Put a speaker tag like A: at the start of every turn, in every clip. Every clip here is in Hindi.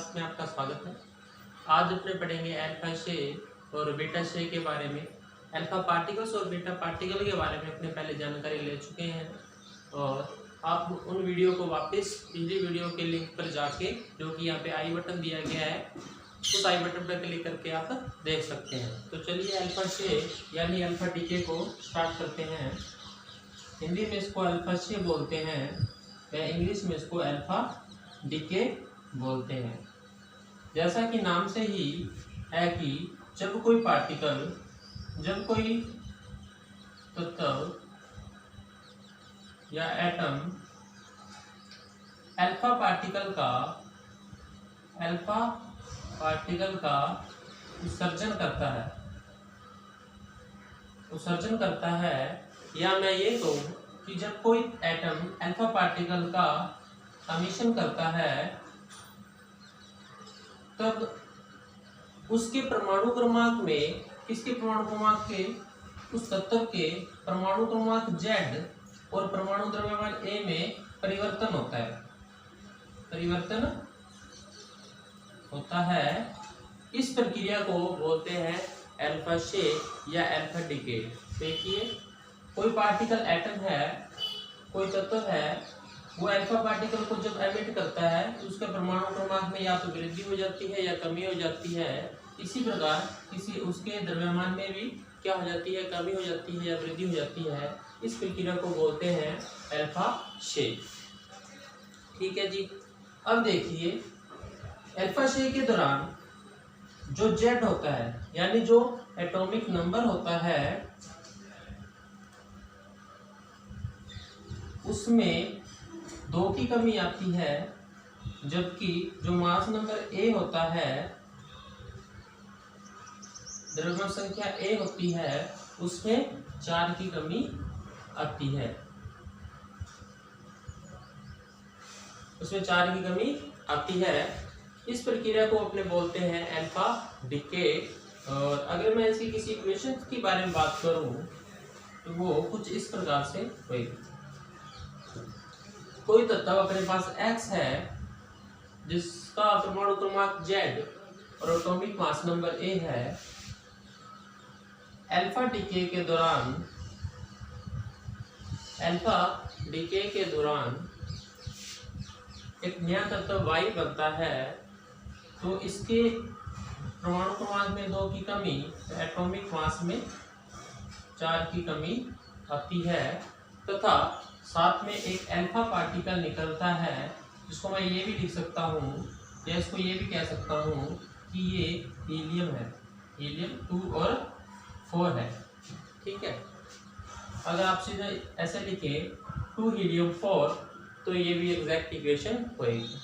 A: क्लास में आपका स्वागत है। आज अपने पढ़ेंगे अल्फा शेप और बीटा शेप के बारे में। अल्फा पार्टिकल्स और बीटा पार्टिकल के बारे में अपने पहले जानकारी ले चुके हैं और आप उन वीडियो को वापस पिछली वीडियो के लिंक पर जाके, जो कि यहाँ पे आई बटन दिया गया है, उस आई बटन पर क्लिक करके आप देख सकते हैं। तो चलिए अल्फा शेप यानी अल्फा डीके को स्टार्ट करते हैं। हिंदी में इसको अल्फा शेप बोलते हैं या इंग्लिश में इसको अल्फा डीके बोलते हैं। जैसा कि नाम से ही है कि जब कोई पार्टिकल, जब कोई तत्व या एटम अल्फा पार्टिकल का उत्सर्जन करता है, या मैं ये कहूँ कि जब कोई एटम अल्फा पार्टिकल का एमिशन करता है, तब उसके परमाणु क्रमांक में, किसके परमाणु क्रमांक के, उस तत्व के परमाणु क्रमांक Z और परमाणु द्रव्यमान A में परिवर्तन होता है। इस प्रक्रिया को बोलते हैं अल्फा शेप या अल्फा डीके। देखिए, कोई पार्टिकल एटम है, कोई तत्व है, वो अल्फा पार्टिकल को जब एमिट करता है तो उसके परमाणु क्रमांक में या तो वृद्धि हो जाती है या कमी हो जाती है। इसी प्रकार उसके द्रव्यमान में भी क्या हो जाती है, कमी हो जाती है या वृद्धि हो जाती है। इस प्रक्रिया को बोलते हैं अल्फा शेप। ठीक है जी। अब देखिए, अल्फा शेप के दौरान जो Z होता है, यानी जो एटॉमिक नंबर होता है, उसमें 2 की कमी आती है, जबकि जो मास नंबर A होता है, द्रव्यमान संख्या A होती है, उसमें 4 की कमी आती है। इस प्रक्रिया को अपने बोलते हैं अल्फा डीके। और अगर मैं इसकी किसी इक्वेशन की बारे में बात करूं तो वो कुछ इस प्रकार से होगी। कोई तत्व अपने पास X है, जिसका परमाणु क्रमांक Z और एटॉमिक मास नंबर A है। अल्फा डीके के दौरान एक नया तत्व Y बनता है, तो इसके परमाणु क्रमांक में 2 की कमी, एटॉमिक मास में 4 की कमी आती है, तथा साथ में एक अल्फा पार्टिकल निकलता है, जिसको मैं ये भी लिख सकता हूँ या इसको ये भी कह सकता हूँ कि ये हीलियम है, हीलियम 2 और 4 है। ठीक है। अगर आप सीधे ऐसे लिखे 2 हीलियम 4, तो ये भी एग्जैक्ट इक्वेशन होएगी।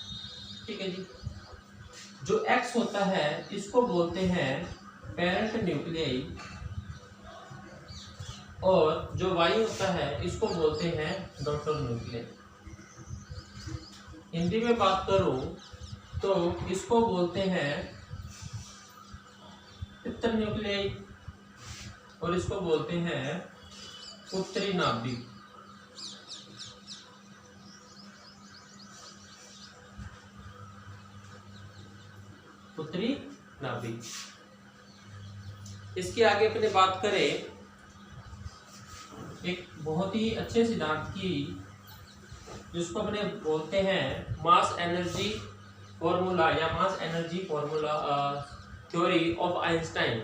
A: ठीक है जी। जो X होता है, इसको बोलते हैं पेरेंट न्यूक्लियाई, और जो Y होता है, इसको बोलते हैं डॉटर न्यूक्लियाई। हिंदी में बात करूं तो इसको बोलते हैं पितर न्यूक्लियाई और इसको बोलते हैं उत्तरी नाभिक। उत्तरी नाभिक। इसके आगे अपने बात करें एक बहुत ही अच्छे सिद्धांत की, जिसको अपने बोलते हैं मास एनर्जी फॉर्मूला या mass energy formula theory of Einstein.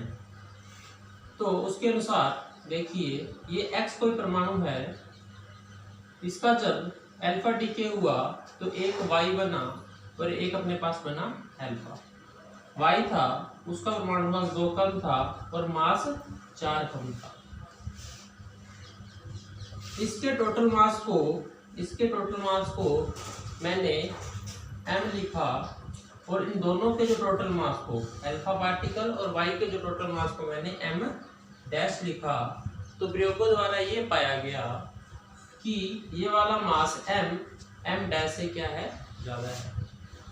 A: तो उसके अनुसार देखिए, ये X कोई परमाणु है, इसका जब अल्फा डीके हुआ तो एक Y बना और एक अपने पास बना अल्फा। Y था, उसका परमाणु मास 2 कम था और मास 4 कम था। इसके टोटल मास को मैंने M लिखा, और इन दोनों के जो टोटल मास को, अल्फा पार्टिकल और Y के जो टोटल मास को मैंने M डैश लिखा। तो प्रयोगों द्वारा ये पाया गया कि ये वाला मास M डैश से क्या है, ज़्यादा है।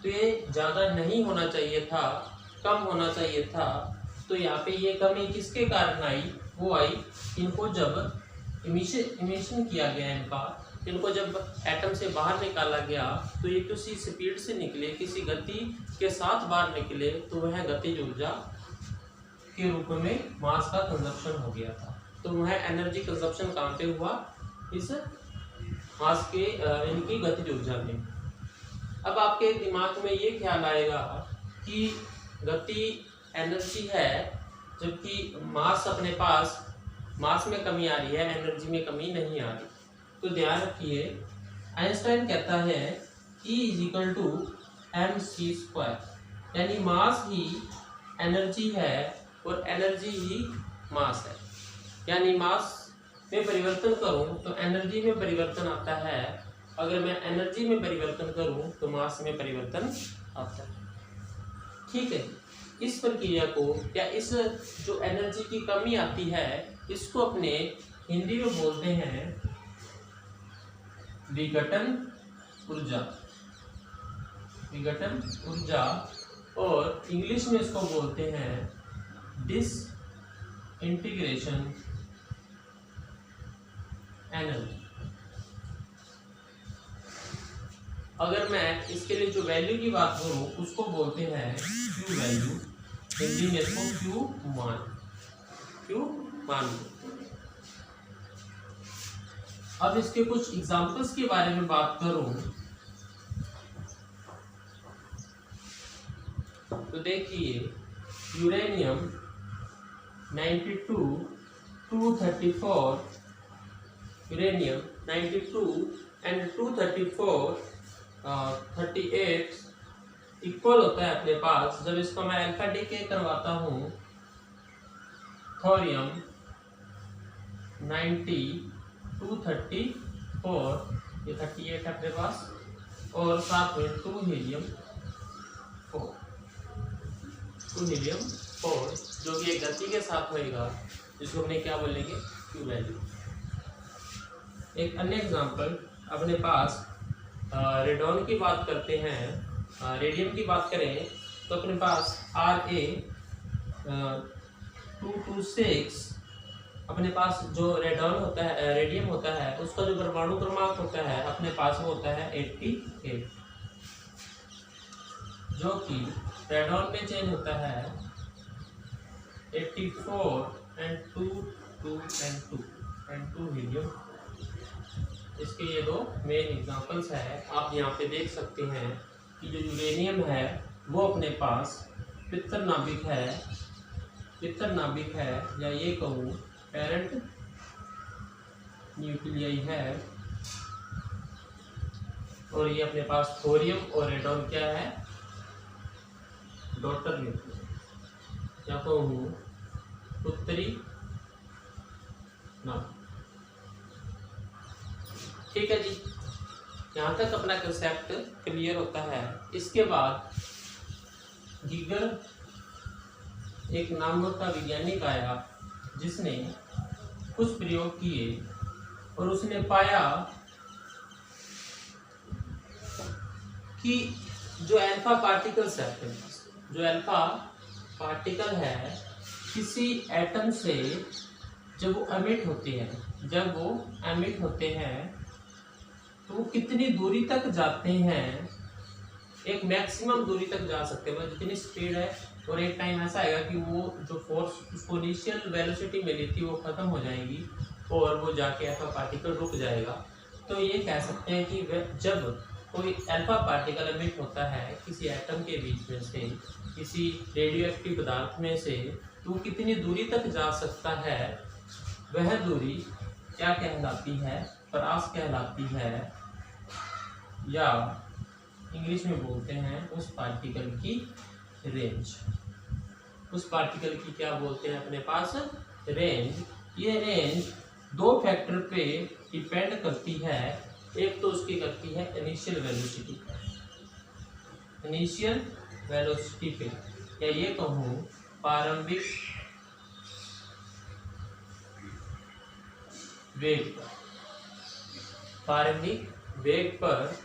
A: तो ये ज़्यादा नहीं होना चाहिए था, कम होना चाहिए था। तो यहाँ पे ये कमी किसके कारण आई, वो आई इनको जब इमिशन किया गया इनका, इनको जब एटम से बाहर निकाला गया तो ये किसी स्पीड से निकले, किसी गति के साथ बाहर निकले, तो वह गतिज ऊर्जा के रूप में मास का कंजप्शन हो गया था। तो वह एनर्जी कंजप्शन कहाँ पे हुआ? इस मास के इनकी गतिज ऊर्जा में। अब आपके दिमाग में ये ख्याल आएगा कि गति एनर्जी है, जबकि मास अपने पास, मास में कमी आ रही है, एनर्जी में कमी नहीं आ रही। तो ध्यान रखिए, आइंस्टाइन कहता है E = mc², यानी मास ही एनर्जी है और एनर्जी ही मास है। यानी मास में परिवर्तन करूं तो एनर्जी में परिवर्तन आता है, अगर मैं एनर्जी में परिवर्तन करूं तो मास में परिवर्तन आता है। ठीक है, इस प्रक्रिया को या इस जो एनर्जी की कमी आती है इसको अपने हिंदी में बोलते हैं विघटन ऊर्जा। विघटन ऊर्जा, और इंग्लिश में इसको बोलते हैं डिसइंटीग्रेशन एनर्जी। अगर मैं इसके लिए जो वैल्यू की बात करूं उसको बोलते हैं क्यू वैल्यू, हिंदी में इसको क्यू मान। अब इसके कुछ एग्जांपल्स के बारे में बात करूं तो देखिए, यूरेनियम 92, 234, यूरेनियम 92 एंड 234 38 इक्वल होता है अपने पास। जब इसको मैं अल्फा डीके करवाता हूँ, थोरियम 90, 234, ये 38 है अपने पास, और साथ में 2 हीलियम 4, जो कि एक गति के साथ होएगा, जिसको हमने क्या बोलेंगे? Q value. एक अन्य एग्जांपल अपने पास रेडॉन की बात करते हैं, रेडियम की बात करें तो अपने पास Ra226, अपने पास जो रेडॉन होता है, रेडियम होता है, उसका जो परमाणु क्रमांक होता है अपने पास वो होता है 88, जो कि रेडॉन में चेंज होता है 84 एंड 2 हीलियम। इसके ये दो मेन एग्जांपल्स है। आप यहाँ पे देख सकते हैं कि जो यूरेनियम है वो अपने पास पित्तर नाभिक है, या ये कहूँ पेरेंट न्यूक्लियाई है, और ये अपने पास थोरियम और रेडॉन क्या है? डॉटर न्यूक्लियाई, या कहूँ उत्तरी नाभिक। ठीक है जी, यहाँ तक अपना कंसेप्ट क्लियर होता है। इसके बाद गीगर एक नाम का वैज्ञानिक आया जिसने कुछ प्रयोग किए और उसने पाया कि जो अल्फा पार्टिकल्स है, जो अल्फा पार्टिकल है किसी एटम से जब वो एमिट होते हैं तो वो कितनी दूरी तक जाते हैं? एक मैक्सिमम दूरी तक जा सकते हैं, मतलब जितनी स्पीड है, और एक टाइम ऐसा आएगा कि वो जो फोर्स उसको इनिशियल वेलोसिटी मिली थी वो खत्म हो जाएगी और वो जाके अल्फा पार्टिकल रुक जाएगा। तो ये कह सकते हैं कि जब कोई अल्फा पार्टिकल एमिट होता है किसी एटम के बीच में से, किसी रेडियो एक्टिव पदार्थ में से, तो कितनी दूरी तक जा सकता है, वह दूरी क्या कहलाती है? परास कहलाती है, या इंग्लिश में बोलते हैं उस पार्टिकल की रेंज। उस पार्टिकल की क्या बोलते हैं अपने पास? रेंज। ये रेंज दो फैक्टर पे डिपेंड करती है। एक तो उसकी करती है इनिशियल वेलोसिटी पे, या ये कहूँ प्रारंभिक वेग पर,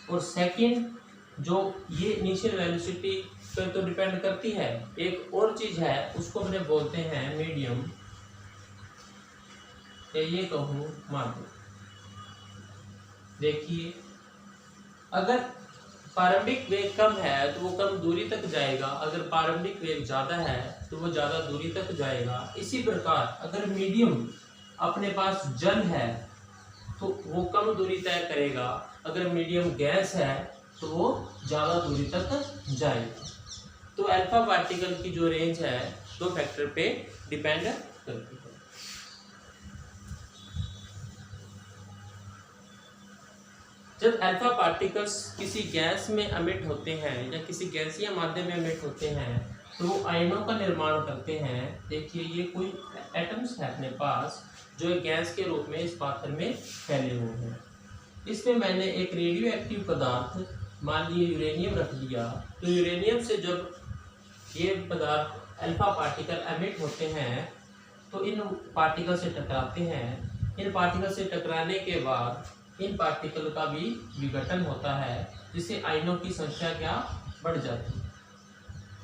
A: और सेकंड जो ये इनिशियल वेलोसिटी पर तो डिपेंड करती है, एक और चीज है उसको अपने बोलते हैं मीडियम, या ये कहूँ माध्यम। देखिए, अगर प्रारंभिक वेग कम है तो वो कम दूरी तक जाएगा, अगर प्रारंभिक वेग ज़्यादा है तो वो ज़्यादा दूरी तक जाएगा। इसी प्रकार अगर मीडियम अपने पास जल है तो वो कम दूरी तय करेगा, अगर मीडियम गैस है तो वो ज़्यादा दूरी तक जाएगा। तो अल्फा पार्टिकल की जो रेंज है दो फैक्टर पे डिपेंड करती है। जब अल्फा पार्टिकल्स किसी गैस में अमिट होते हैं या किसी गैसीय माध्यम में अमिट होते हैं तो वो आयनों का निर्माण करते हैं। देखिए, ये कोई एटम्स है अपने पास जो एक गैस के रूप में इस पात्र में फैले हुए हैं। इसमें मैंने एक रेडियो एक्टिव पदार्थ मान लीजिए यूरेनियम रख दिया, तो यूरेनियम से जब ये पदार्थ अल्फा पार्टिकल एमिट होते हैं तो इन पार्टिकल से टकराते हैं। इन पार्टिकल से टकराने के बाद इन पार्टिकल का भी विघटन होता है, जिससे आयनों की संख्या क्या बढ़ जाती है।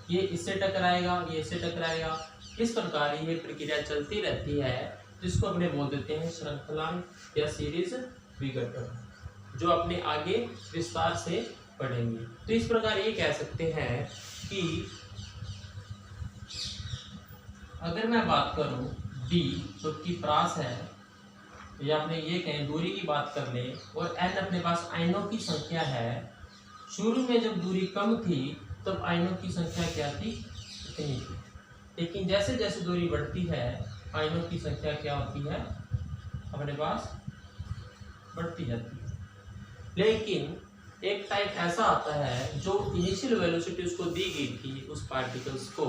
A: ये इससे टकराएगा, ये इससे टकराएगा, इस प्रकार ये प्रक्रिया चलती रहती है, जिसको अपने बोल देते हैं श्रृंखला या सीरीज विघटन, जो अपने आगे विस्तार से पढ़ेंगे। तो इस प्रकार ये कह सकते हैं कि अगर मैं बात करूं d जो कि प्रास है, या अपने ये कहें दूरी की बात कर ले, और n अपने पास आयनों की संख्या है। शुरू में जब दूरी कम थी तब आयनों की संख्या क्या थी, इतनी थी, लेकिन जैसे जैसे दूरी बढ़ती है आयनों की संख्या क्या होती है अपने पास बढ़ती जाती है। लेकिन एक टाइम ऐसा आता है जो इनिशियल वेलोसिटी उसको दी गई थी उस पार्टिकल्स को,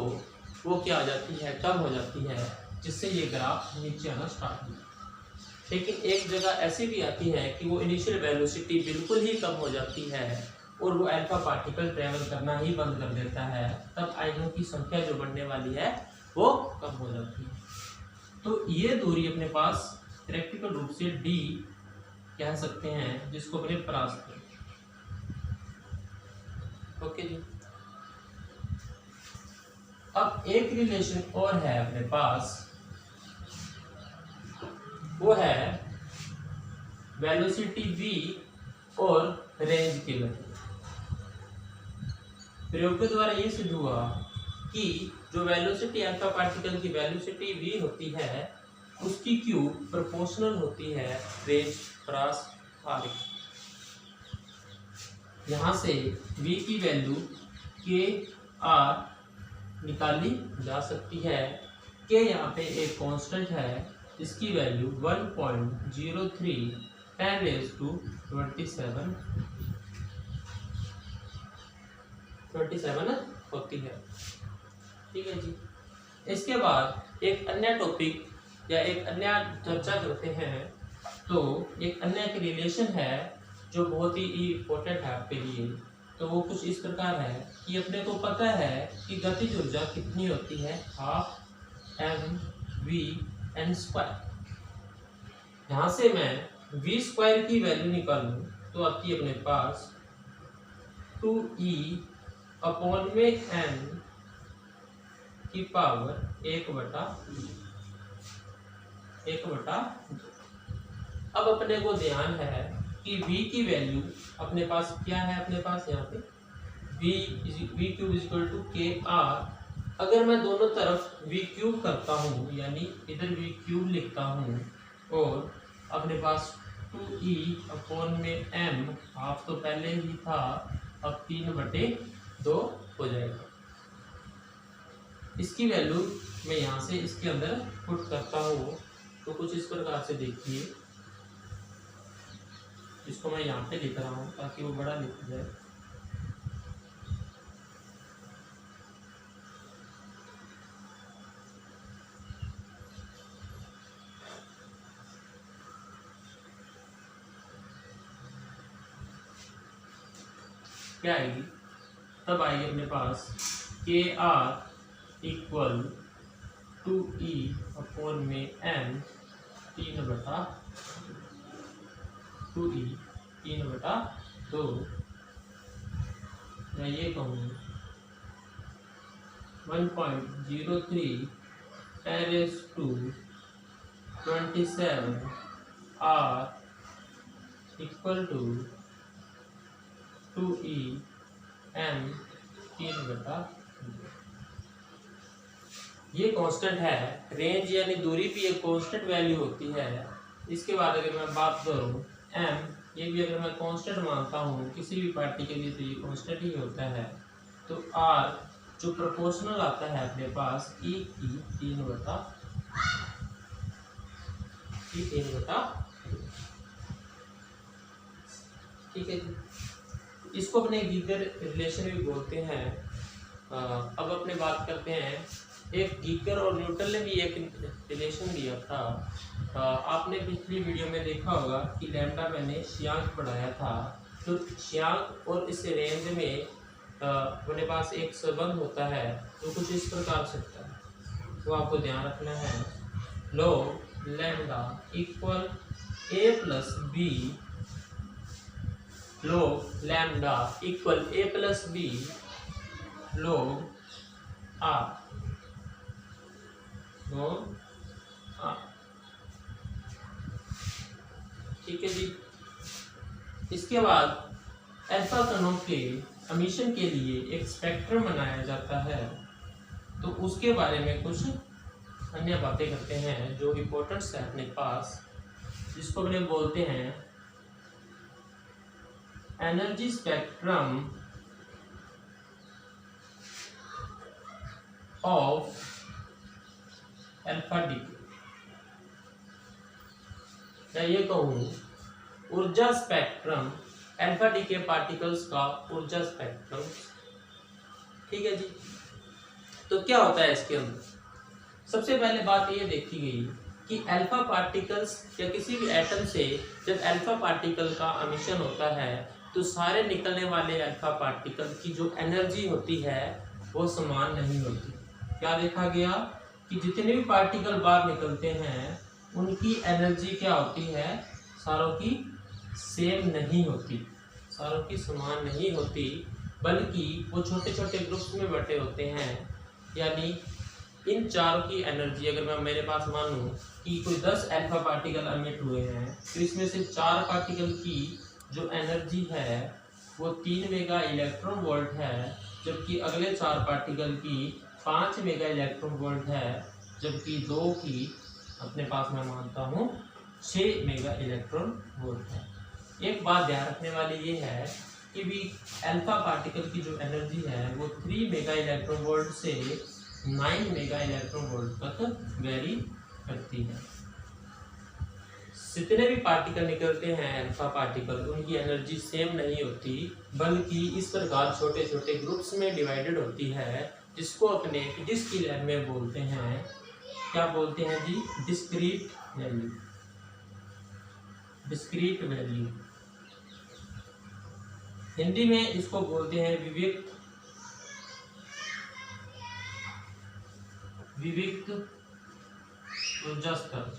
A: वो क्या हो जाती है, कम हो जाती है, जिससे ये ग्राफ नीचे आना स्टार्ट हुआ। लेकिन एक जगह ऐसी भी आती है कि वो इनिशियल वेलोसिटी बिल्कुल ही कम हो जाती है और वो अल्फा पार्टिकल ट्रेवल करना ही बंद कर देता है, तब आयनों की संख्या जो बढ़ने वाली है वो कम हो जाती है। तो ये दूरी अपने पास प्रैक्टिकल रूप से d कह सकते हैं, जिसको अपने परास करें। ओके जी। अब एक रिलेशन और है अपने पास, वो है वेलोसिटी v और रेंज के लिए। प्रयोग के द्वारा ये सिद्ध हुआ कि जो वेलोसिटी अल्फा पार्टिकल की वेलोसिटी v होती है उसकी q प्रोपोर्शनल होती है रेंज क्रॉस r। यहाँ से v की वैल्यू k r निकाली जा सकती है। k यहाँ पे एक कांस्टेंट है, इसकी वैल्यू 1.03 10⁻27 होती है। ठीक है जी। इसके बाद एक अन्य टॉपिक या एक अन्य चर्चा करते हैं। तो एक अन्य एक रिलेशन है जो बहुत ही इम्पोर्टेंट है आपके लिए। तो वो कुछ इस प्रकार है कि अपने को पता है कि गतिज ऊर्जा कितनी होती है, 12mv_n²। यहाँ से मैं v² की वैल्यू निकालूं तो आती है अपने पास 2e/n की पावर 1/2। अब अपने को ध्यान है कि v की वैल्यू अपने पास क्या है, अपने पास यहाँ पे v³ kr। अगर मैं दोनों तरफ v³ करता हूँ, यानी इधर v³ लिखता हूँ, और अपने पास 2e/m हाफ तो पहले ही था, अब 3/2 हो जाएगा। इसकी वैल्यू मैं यहाँ से इसके अंदर पुट करता हूँ, तो कुछ इस प्रकार से देखिए, इसको मैं यहाँ पे लिख रहा हूँ ताकि वो बड़ा लिखा जाए। क्या आएगी, तब आएगी अपने पास kr = 2e/m 3/2। मैं ये कहूँ 1.03 10⁻27 r equal to 2E m 3/2। ये कांस्टेंट है। रेंज यानी दूरी भी एक कांस्टेंट वैल्यू होती है। इसके बाद अगर मैं बात करूं m, ये भी अगर मैं कांस्टेंट मानता हूं किसी भी पार्टी के लिए तो ये कांस्टेंट ही होता है। तो r जो प्रोपोर्शनल आता है अपने पास E की 3/2। ठीक है जी। इसको अपने गीगर रिलेशन भी बोलते हैं। अब अपने बात करते हैं, एक गीगर और न्यूटन ने भी एक रिलेशन दिया था। आपने पिछली वीडियो में देखा होगा कि लैम्डा मैंने श्यांक पढ़ाया था। तो श्यांक और इस रेंज में अपने पास एक संबंध होता है तो कुछ इस प्रकार से होता है, तो आपको ध्यान रखना है। log lambda equal a plus B, log lambda equal a plus B log r, log r। ठीक है जी। इसके बाद अल्फा कणों के एमिशन के लिए एक स्पेक्ट्रम बनाया जाता है। तो उसके बारे में कुछ अन्य बातें करते हैं जो इम्पोर्टेंट्स है अपने पास, जिसको अपने बोलते हैं energy spectrum of alpha decay, या ये कहूँ ऊर्जा स्पेक्ट्रम अल्फा डीके पार्टिकल्स का ऊर्जा स्पेक्ट्रम। ठीक है जी। तो क्या होता है इसके अंदर? सबसे पहले बात ये देखी गई कि अल्फा पार्टिकल्स या किसी भी एटम से जब अल्फा पार्टिकल का एमिशन होता है तो सारे निकलने वाले अल्फा पार्टिकल की जो एनर्जी होती है वो समान नहीं होती। क्या देखा गया कि जितने भी पार्टिकल बाहर निकलते हैं उनकी एनर्जी क्या होती है, सारों की सेम नहीं होती, सारों की समान नहीं होती, बल्कि वो छोटे छोटे ग्रुप्स में बटे होते हैं। यानी इन चारों की एनर्जी अगर मैं मेरे पास मानूं कि कोई 10 अल्फा पार्टिकल एमिट हुए हैं तो इसमें से 4 पार्टिकल की जो एनर्जी है वो 3 मेगा इलेक्ट्रॉन वोल्ट है, जबकि अगले 4 पार्टिकल की 5 मेगा इलेक्ट्रॉन वोल्ट है, जबकि 2 की अपने पास मैं मानता हूँ 6 मेगा इलेक्ट्रॉन वोल्ट है। एक बात ध्यान रखने वाली ये है कि भी अल्फा पार्टिकल की जो एनर्जी है वो 3 मेगा इलेक्ट्रॉन वोल्ट से 9 मेगा इलेक्ट्रॉन वोल्ट तक वेरी करती है। जितने भी पार्टिकल निकलते हैं अल्फा पार्टिकल, उनकी एनर्जी सेम नहीं होती, बल्कि इस प्रकार छोटे छोटे ग्रुप्स में डिवाइडेड होती है, जिसको अपने फिजिक्स की लैब में बोलते हैं, क्या बोलते हैं जी, discrete value. Discrete value Hindi में इसको बोलते हैं विविक्त ऊर्जा स्तर।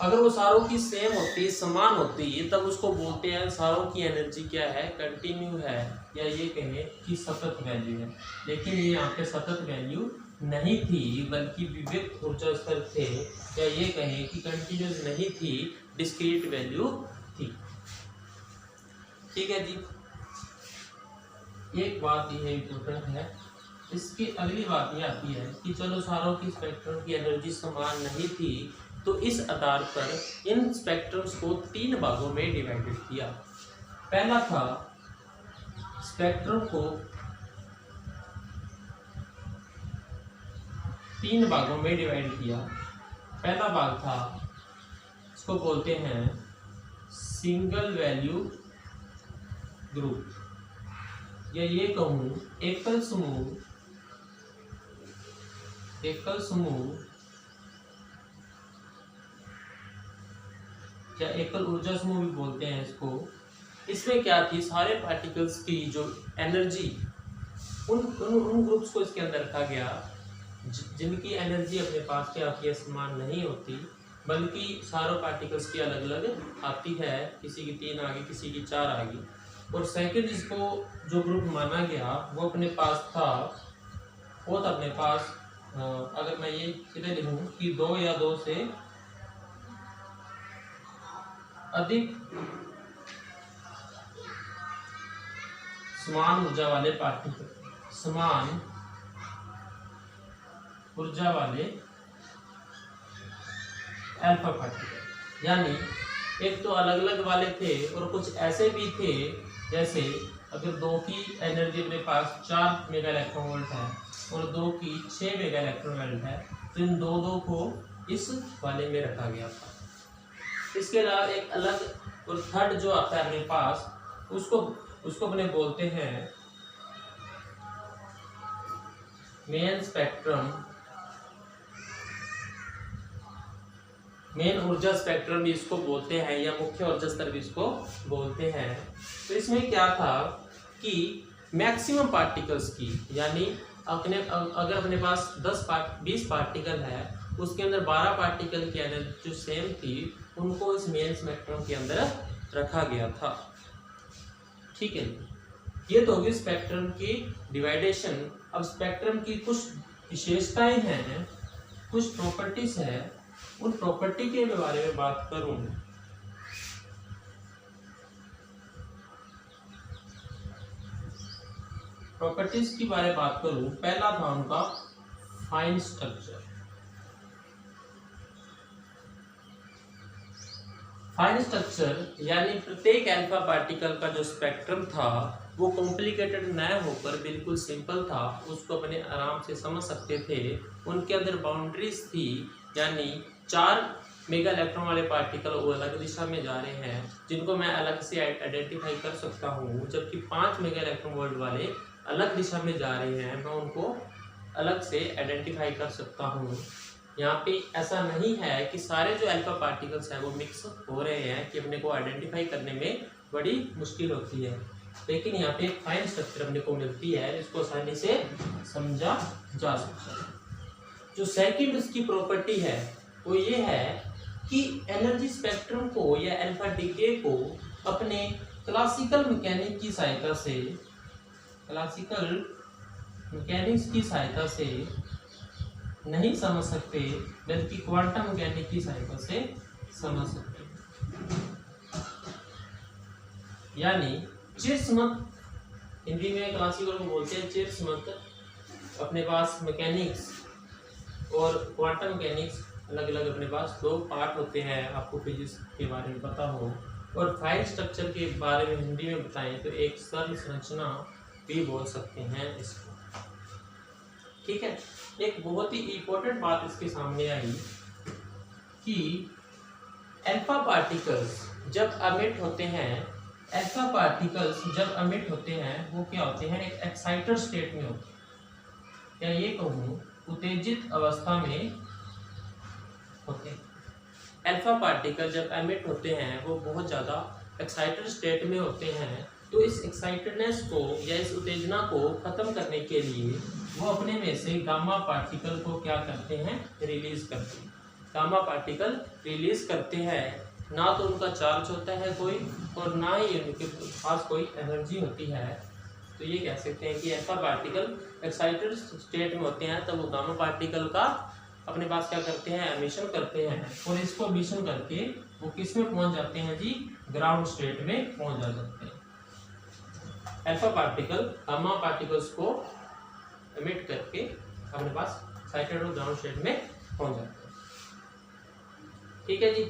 A: अगर वो सारों की सेम होती, समान होती, तब उसको बोलते हैं सारों की एनर्जी क्या है, कंटिन्यू है, या ये कहें कि सतत वैल्यू है। लेकिन ये यहाँ पे सतत वैल्यू नहीं थी, बल्कि विविक्त ऊर्जा स्तर थे, या ये कहें कि कंटिन्यूस नहीं थी, डिस्क्रीट वैल्यू थी। ठीक है जी। एक बात ये इम्पोर्टेंट है। इसकी अगली बात ये आती है कि चलो सारों की स्पेक्ट्रम की एनर्जी समान नहीं थी, तो इस आधार पर इन स्पेक्ट्रम्स को 3 भागों में डिवाइडेड किया। पहला था स्पेक्ट्रम को 3 भागों में डिवाइड किया। पहला भाग था, इसको बोलते हैं सिंगल वैल्यू ग्रुप, या ये कहूँ एकल समूह या एकल ऊर्जा समूह भी बोलते हैं इसको। इसमें क्या थी, सारे पार्टिकल्स की जो एनर्जी उन ग्रुप्स को इसके अंदर रखा गया जिनकी एनर्जी अपने पास क्या होती है, समान नहीं होती, बल्कि सारों पार्टिकल्स की अलग अलग आती है, किसी की 3 आ गई, किसी की 4 आ गई। और सेकंड जिसको जो ग्रुप माना गया वो अपने पास था, वो था अपने पास, अगर मैं ये सीधे लिखूं कि 2 या 2 से अधिक समान ऊर्जा वाले पार्टिकल, समान ऊर्जा वाले अल्फा पार्टिकल। यानी एक तो अलग अलग वाले थे और कुछ ऐसे भी थे, जैसे अगर 2 की एनर्जी अपने पास 4 मेगा इलेक्ट्रॉन वोल्ट है और 2 की 6 मेगा इलेक्ट्रॉन वोल्ट है, तो इन दो को इस वाले में रखा गया था। इसके अलावा एक अलग और थर्ड जो आता है अपने पास, उसको अपने बोलते हैं मेन स्पेक्ट्रम, मेन ऊर्जा स्पेक्ट्रम भी इसको बोलते हैं, या मुख्य ऊर्जा स्तर भी इसको बोलते हैं। तो इसमें क्या था कि मैक्सिमम पार्टिकल्स की, यानी अगर अपने पास 20 पार्टिकल है, उसके अंदर 12 पार्टिकल की एनर्जी जो सेम थी, उनको इस मेन स्पेक्ट्रम के अंदर रखा गया था। ठीक है, ये तो होगी स्पेक्ट्रम की डिवाइडेशन। अब स्पेक्ट्रम की कुछ विशेषताएं हैं, कुछ प्रॉपर्टीज है, उन प्रॉपर्टी के बारे में बात करूं। प्रॉपर्टीज के बारे में बात करूं, पहला था उनका फाइन स्ट्रक्चर। फाइन स्ट्रक्चर यानी प्रत्येक अल्फा पार्टिकल का जो स्पेक्ट्रम था वो कॉम्प्लिकेटेड न होकर बिल्कुल सिंपल था, उसको अपने आराम से समझ सकते थे। उनके अंदर बाउंड्रीज थी, यानी 4 मेगा इलेक्ट्रॉन वाले पार्टिकल वो अलग दिशा में जा रहे हैं, जिनको मैं अलग से आइडेंटिफाई कर सकता हूँ, जबकि 5 मेगा इलेक्ट्रॉन वोल्ट वाले अलग दिशा में जा रहे हैं, मैं उनको अलग से आइडेंटिफाई कर सकता हूँ। यहाँ पे ऐसा नहीं है कि सारे जो अल्फा पार्टिकल्स हैं वो मिक्स हो रहे हैं कि अपने को आइडेंटिफाई करने में बड़ी मुश्किल होती है, लेकिन यहाँ पे एक फाइन स्ट्रक्चर अपने को मिलती है, जिसको आसानी से समझा जा सकता है। जो सेकंड इसकी प्रॉपर्टी है वो ये है कि एनर्जी स्पेक्ट्रम को या अल्फा डिके को अपने क्लासिकल मैकेनिक्स की सहायता से नहीं समझ सकते, बल्कि क्वांटम मैकेनिक्स की सहायता से समझ सकते। यानी चिरस्मत, हिंदी में क्लासिकल को बोलते हैं चिरस्मत, अपने पास मैकेनिक्स और क्वांटम मैकेनिक्स अलग अलग अपने पास 2 पार्ट होते हैं, आपको फिजिक्स के बारे में पता हो। और फाइन स्ट्रक्चर के बारे में हिंदी में बताएं तो एक सरल संरचना भी बोल सकते हैं इसको। ठीक है, एक बहुत ही इम्पोर्टेंट बात इसके सामने आई कि अल्फा पार्टिकल्स जब अमिट होते हैं, वो क्या होते हैं, एक एक्साइटेड स्टेट में होते हैं, या ये कहूँ उत्तेजित अवस्था में होते हैं। अल्फा पार्टिकल जब एमिट होते हैं वो बहुत ज़्यादा एक्साइटेड स्टेट में होते हैं, तो इस एक्साइटेडनेस को या इस उत्तेजना को ख़त्म करने के लिए वो अपने में से गामा पार्टिकल को क्या करते हैं, रिलीज करते हैं। गामा पार्टिकल रिलीज करते हैं, ना तो उनका चार्ज होता है कोई, और ना ही उनके पास कोई एनर्जी होती है। तो ये कह सकते हैं कि अल्फा पार्टिकल एक्साइटेड स्टेट में होते हैं, तब वो गामा पार्टिकल का अपने पास क्या करते हैं, एमिशन करते हैं, और इसको एमिशन करके वो किस में पहुंच जाते हैं जी, ग्राउंड स्टेट में पहुंच जाते हैं। अल्फा पार्टिकल गामा पार्टिकल्स को एमिट करके अपने पास एक्साइटेड और ग्राउंड स्टेट में पहुंच जाते हैं। ठीक है जी,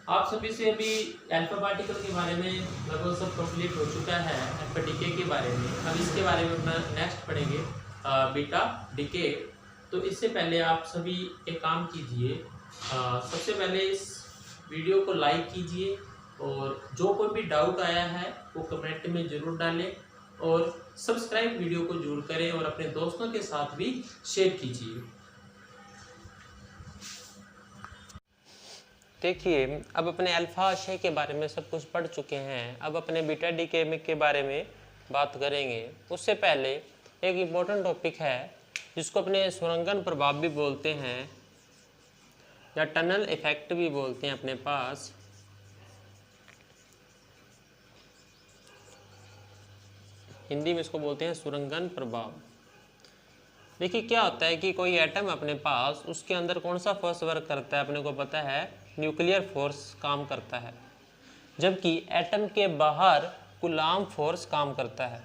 A: आप सभी से अभी अल्फा पार्टिकल के बारे में लगभग सब कंप्लीट हो चुका है, अल्फा डीके के बारे में। अब इसके बारे में अपना नेक्स्ट पढ़ेंगे बीटा डीके। तो इससे पहले आप सभी एक काम कीजिए, सबसे पहले इस वीडियो को लाइक कीजिए, और जो कोई भी डाउट आया है वो कमेंट में ज़रूर डालें, और सब्सक्राइब वीडियो को जरूर करें, और अपने दोस्तों के साथ भी शेयर कीजिए।
B: देखिए, अब अपने अल्फा आशय के बारे में सब कुछ पढ़ चुके हैं, अब अपने बीटा डीके के बारे में बात करेंगे। उससे पहले एक इम्पोर्टेंट टॉपिक है जिसको अपने सुरंगन प्रभाव भी बोलते हैं, या टनल इफेक्ट भी बोलते हैं अपने पास। हिंदी में इसको बोलते हैं सुरंगन प्रभाव। देखिए क्या होता है कि कोई एटम अपने पास, उसके अंदर कौन सा फोर्स वर्क करता है, अपने को पता है न्यूक्लियर फोर्स काम करता है, जबकि एटम के बाहर कूलाम्ब फोर्स काम करता है।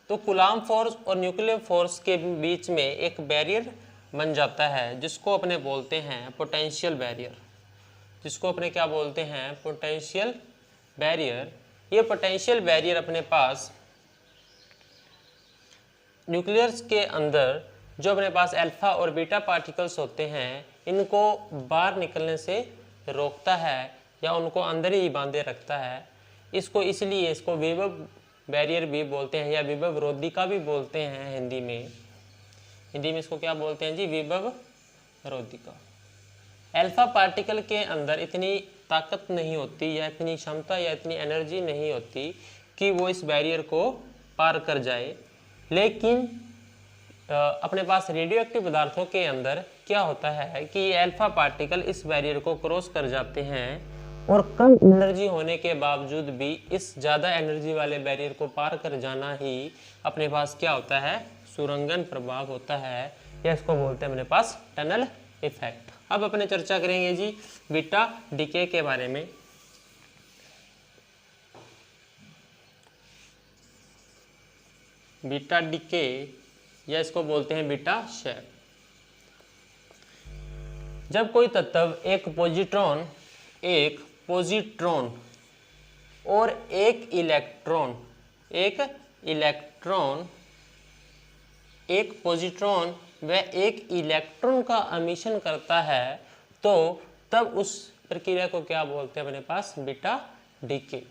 B: तो कूलाम्ब फोर्स और न्यूक्लियर फोर्स के बीच में एक बैरियर बन जाता है जिसको अपने बोलते हैं पोटेंशियल बैरियर, जिसको अपने क्या बोलते हैं पोटेंशियल बैरियर। ये पोटेंशियल बैरियर अपने पास न्यूक्लियस के अंदर जो अपने पास अल्फा और बीटा पार्टिकल्स होते हैं इनको बाहर निकलने से रोकता है या उनको अंदर ही बांधे रखता है। इसको इसलिए इसको विभव बैरियर भी बोलते हैं या विभव रोधिका भी बोलते हैं हिंदी में। हिंदी में इसको क्या बोलते हैं जी, विभव रोधिका। अल्फा पार्टिकल के अंदर इतनी ताकत नहीं होती या इतनी क्षमता या इतनी एनर्जी नहीं होती कि वो इस बैरियर को पार कर जाए, लेकिन अपने पास रेडियो एक्टिव पदार्थों के अंदर क्या होता है कि ये अल्फा पार्टिकल इस बैरियर को क्रॉस कर जाते हैं और कम एनर्जी होने के बावजूद भी इस ज़्यादा एनर्जी वाले बैरियर को पार कर जाना ही अपने पास क्या होता है, सुरंगन प्रभाव होता है, या इसको बोलते हैं अपने पास टनल इफेक्ट। अब अपने चर्चा करेंगे जी बीटा डीके के बारे में। बीटा डीके या इसको बोलते हैं बीटा क्षय। जब कोई तत्व एक पॉजिट्रॉन और एक पॉजिट्रॉन व एक इलेक्ट्रॉन का एमिशन करता है तो तब उस प्रक्रिया को क्या बोलते हैं अपने पास, बीटा डीके।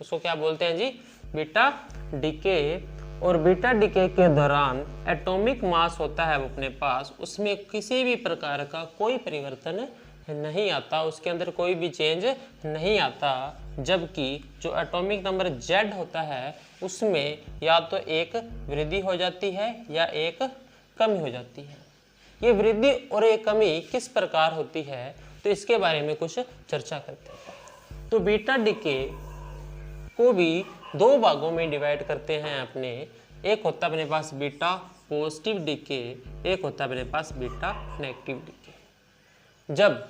B: उसको क्या बोलते हैं जी, बीटा डीके। और बीटा डीके के दौरान एटॉमिक मास होता है वो अपने पास, उसमें किसी भी प्रकार का कोई परिवर्तन नहीं आता, उसके अंदर कोई भी चेंज नहीं आता, जबकि जो एटॉमिक नंबर Z होता है उसमें या तो एक वृद्धि हो जाती है या एक कमी हो जाती है। ये वृद्धि और एक कमी किस प्रकार होती है तो इसके बारे में कुछ चर्चा करते हैं। तो बीटा डीके को भी दो भागों में डिवाइड करते हैं अपने। एक होता है अपने पास बीटा पॉजिटिव डीके, एक होता है अपने पास बीटा नेगेटिव डीके। जब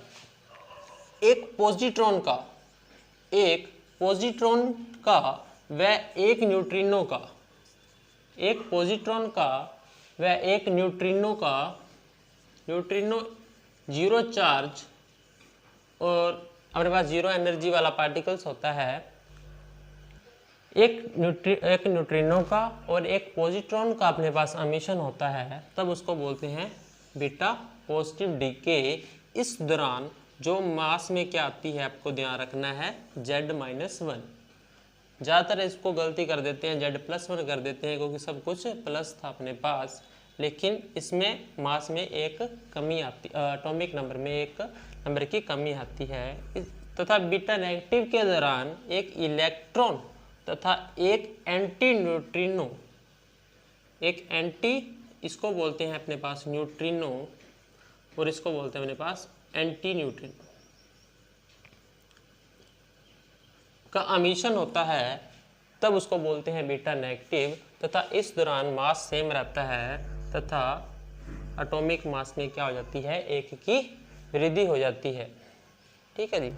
B: एक पोजिट्रॉन का व एक न्यूट्रिनो जीरो चार्ज और अपने पास जीरो एनर्जी वाला पार्टिकल्स होता है, एक न्यूट्रिनो का और एक पॉजिट्रॉन का अपने पास एमिशन होता है, तब उसको बोलते हैं बीटा पॉजिटिव डीके। इस दौरान जो मास में क्या आती है आपको ध्यान रखना है, Z-1। ज़्यादातर इसको गलती कर देते हैं, Z+1 कर देते हैं क्योंकि सब कुछ प्लस था अपने पास, लेकिन इसमें मास में एक कमी आती, एटॉमिक नंबर में एक नंबर की कमी आती है। तथा बीटा नेगेटिव के दौरान एक इलेक्ट्रॉन तथा एक एंटी न्यूट्रिनो, इसको बोलते हैं अपने पास न्यूट्रिनो और इसको बोलते हैं अपने पास एंटी न्यूट्रिनो का एमिशन होता है, तब उसको बोलते हैं बीटा नेगेटिव। तथा इस दौरान मास सेम रहता है तथा एटॉमिक मास में क्या हो जाती है, एक की वृद्धि हो जाती है। ठीक है जी,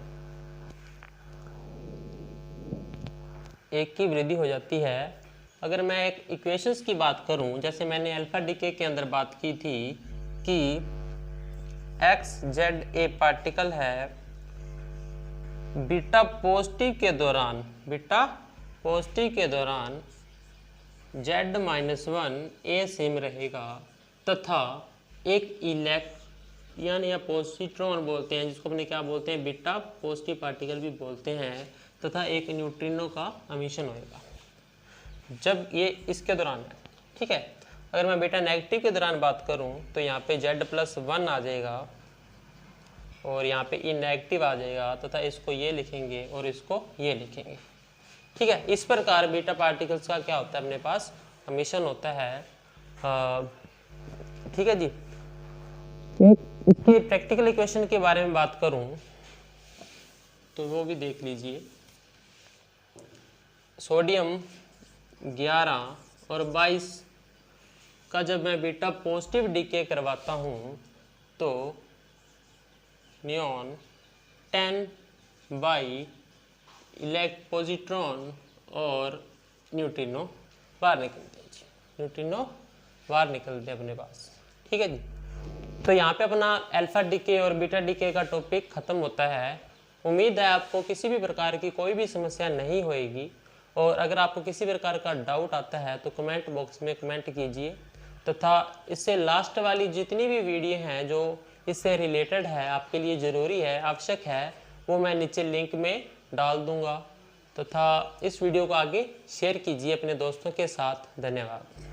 B: एक की वृद्धि हो जाती है। अगर मैं एक इक्वेशंस की बात करूं, जैसे मैंने अल्फा डीके के अंदर बात की थी कि XZ एक पार्टिकल है, बीटा पॉजिटिव के दौरान Z-1 ए सेम रहेगा तथा एक इलेक्ट्रॉन या पॉजिट्रॉन बोलते हैं जिसको अपने क्या बोलते हैं, बीटा पॉजिटिव पार्टिकल भी बोलते हैं, तथा एक न्यूट्रिनो का एमिशन होएगा जब ये इसके दौरान है। ठीक है, अगर मैं बीटा नेगेटिव के दौरान बात करूं तो यहाँ पे Z+1 आ जाएगा और यहाँ पे E नेगेटिव आ जाएगा तथा इसको ये लिखेंगे और इसको ये लिखेंगे। ठीक है, इस प्रकार बीटा पार्टिकल्स का क्या होता है अपने पास, एमिशन होता है। ठीक है जी, इसकी प्रैक्टिकल इक्वेशन के बारे में बात करूं तो वो भी देख लीजिए। सोडियम 11 और 22 का जब मैं बीटा पॉजिटिव डीके करवाता हूँ तो नियॉन 10 बाई इलेक्ट्रोपॉजिट्रॉन और न्यूट्रिनो बाहर निकलते हैं जी, न्यूट्रिनो बाहर निकलते हैं अपने पास। ठीक है जी, तो यहाँ पे अपना अल्फा डीके और बीटा डीके का टॉपिक ख़त्म होता है। उम्मीद है आपको किसी भी प्रकार की कोई भी समस्या नहीं होएगी, और अगर आपको किसी प्रकार का डाउट आता है तो कमेंट बॉक्स में कमेंट कीजिए, तथा इससे लास्ट वाली जितनी भी वीडियो हैं जो इससे रिलेटेड है, आपके लिए ज़रूरी है, आवश्यक है, वो मैं नीचे लिंक में डाल दूँगा। तथा इस वीडियो को आगे शेयर कीजिए अपने दोस्तों के साथ। धन्यवाद।